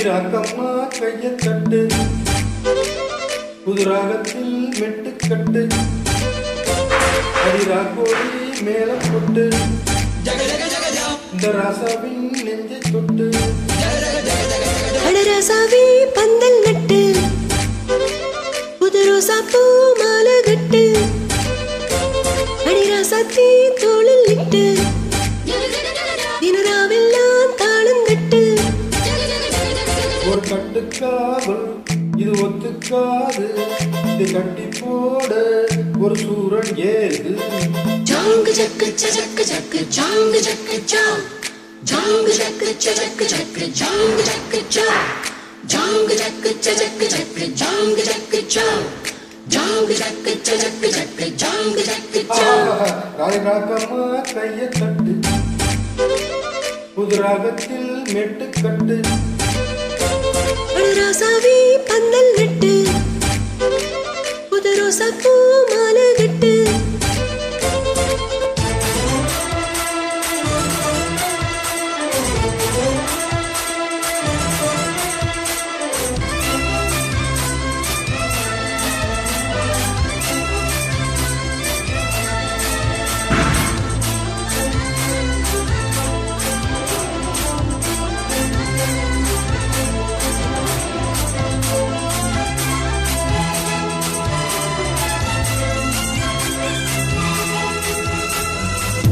அடிராக்கம்மா கையை தட்டு புதுராகத்தில் மெட்டுக்கட்டு அடிராக்கோடி மேலம் கொட்டு இந்த ராசாவின் நெஞ்சை தொட்டு அடராசாவே பந்தல் நட்டு புது ரோசா பூ மாலை கட்டு அடிராசாத்தி தோளில் இட்டு தினராவெல்லாம் தாளம் கட்டு ஒரு கட்டுக்காவல் இது ஒத்துக்காது இது கட்டி போட ஒரு சூரன் ஏது ஜாங்கு ஜக்கு சஜக்கு ஜக்கு ஜாங்கு ஜக்கு ஜா ஜாங்கு ஜக்கு சஜக்கு ஜக்கு ஜாங்கு ஜக்கு ஜா ஜாங்கு ஜக்கு சஜக்கு ஜக்கு ஜாங்கு ஜக்கு ஜா ஜாங்கு ஜக்கு சஜக்கு ஜக்கு ஜாங்கு ஜக்கு ஜா ராகம்மா கையை தட்டு புதுராகத்தில் மெட்டுக்கட்டு ராசாவே பந்தல் நட்டு புது ரோசா பூ மாலை கட்டு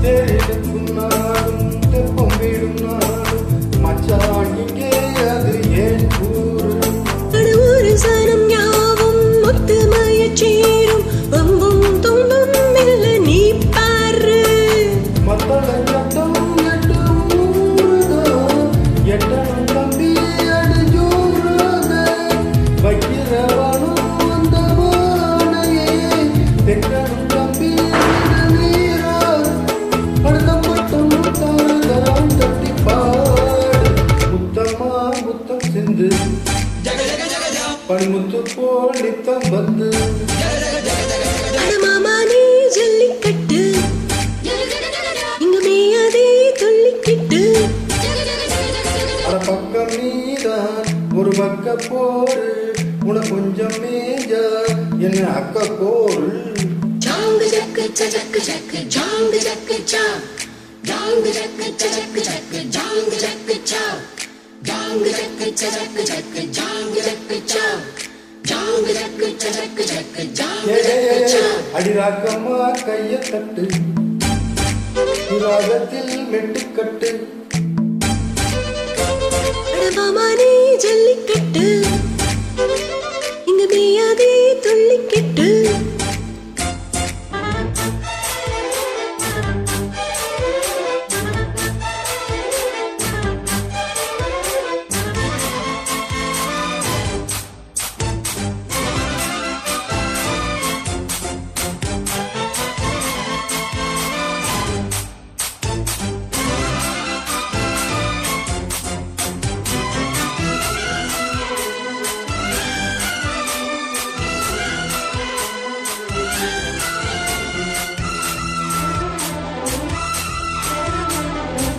தேடும் நாடும் தெப்பம் வீடும் நாடும் மச்சான் இங்கே அது ஏன் கூறு ஒரு சனம் யாவும் ஒத்துமைய சேரும் வம்பும் துன்பம் இல்ல நீ பாரு மத்தள சட்டம் எட்டு ஊருதான் எட்டனும் தம்பி அடி ஜோராக வைக்கிறவனும் அந்த வானையே தெக்கனும் தம்பி பனிமுத்து போல் நித்தம் வந்து மாமா நீ ஜல்லிக்கட்டு இங்க மேயாதே துள்ளிக்கிட்டு அட பக்கம் நீதான் ஒரு பக்க போரு உன கொஞ்சம் மேஜா என்ன அக்க கோரு ஜாங்கு ஜக்கு சஜக்கு ஜக்கு ஜாங்கு ஜக்கு ஜா ஜாங்கு ஜக்கு சஜக்கு ஜக்கு ஜாங்கு ஜக்கு ஜா ஜாங்கு ஜக்கு சஜக்கு ஜக்கு ஜாங்கு ஜக்கு ஜா ஜாங்கு ஜக்கு சஜக்கு ஜக்கு ஜாங்கு ஜக்கு ஜா அடிராக்கம்மா கையை தட்டு ராகத்தில் மெட்டுக்கட்டு மாமா நீ ஜல்லிக்கட்டு இங்க மேயாதே துள்ளிக்கிட்டு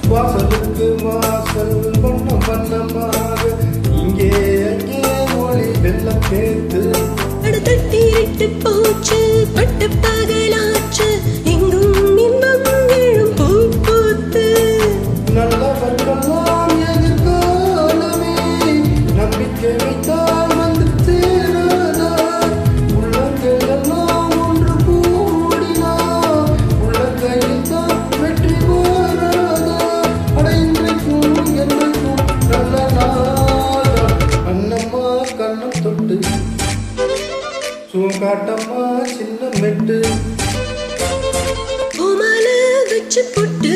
வாசலுக்கு வாசல் வண்ணம் வண்ணமாக இங்கே அங்கே மொழி வெள்ளம் கேட்டு தட்டிட்டு போச்சு பட்டு பகலாச்சு எங்கும் இன்பம் எழும் பூ பூத்து நல்லவர்களெல்லாம் எதிர்காலமே நம்பிக்கை வைத்தால் வந்து சேராதா உள்ளங்கள் எல்லாம் ஒன்று கூடினா உள்ள கையில் தான் வெற்றி போராதா அட இன்றைக்கும் என்றைக்கும் நல்ல நாள் அண்ணம்மா கண்ணம் தொட்டு காட்டம்மா சின்ன மெட்டு பூமால வச்சு போட்டு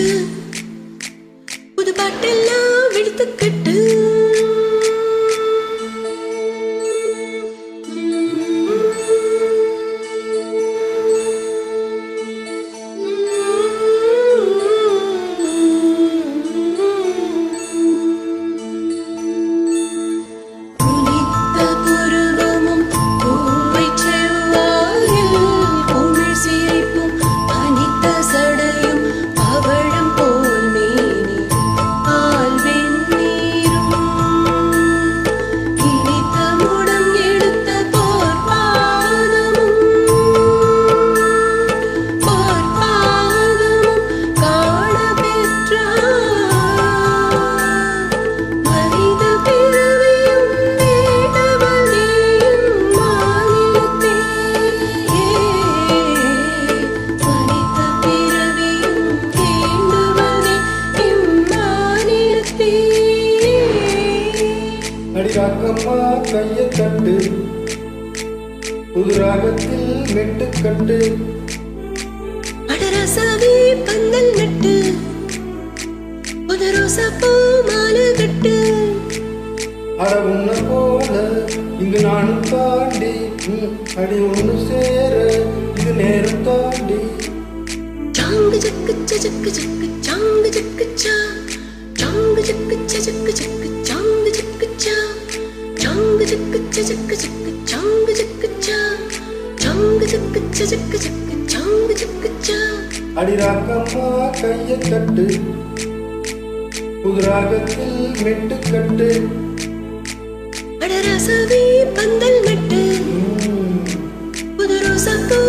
புது பாட்டெல்லாம் விடுத்துக்கட்டு அவ ராகத்தில் மெட்டுக்கட்டு அடராசாவே பந்தல் நட்டு புது ரோசா பூ மாலை கட்டு அட உன்ன போல இங்கு நானும் தாண்டி அடி ஒன்று சேர இது நேரம் தாண்டி சாங்கு ஜக்கு ஜக்கு ஜக்கு சாங்கு ஜக்கு சா சாங்கு ஜக்கு ஜக்கு ஜக்கு சாங்கு ஜக்கு சா சாங்கு ஜக்கு ஜக்கு ஜக்கு சாங்கு ஜக்கு சா சாங்கு ஜக்கு ஜக்கு ஜக்கு சாங்கு ஜக்கு சா அடி ராக்கம்மா கையை தட்டு புது ராகத்தில் மெட்டுக்கட்டு அடராசாவே பந்தல் நட்டு புது ரோசா பூ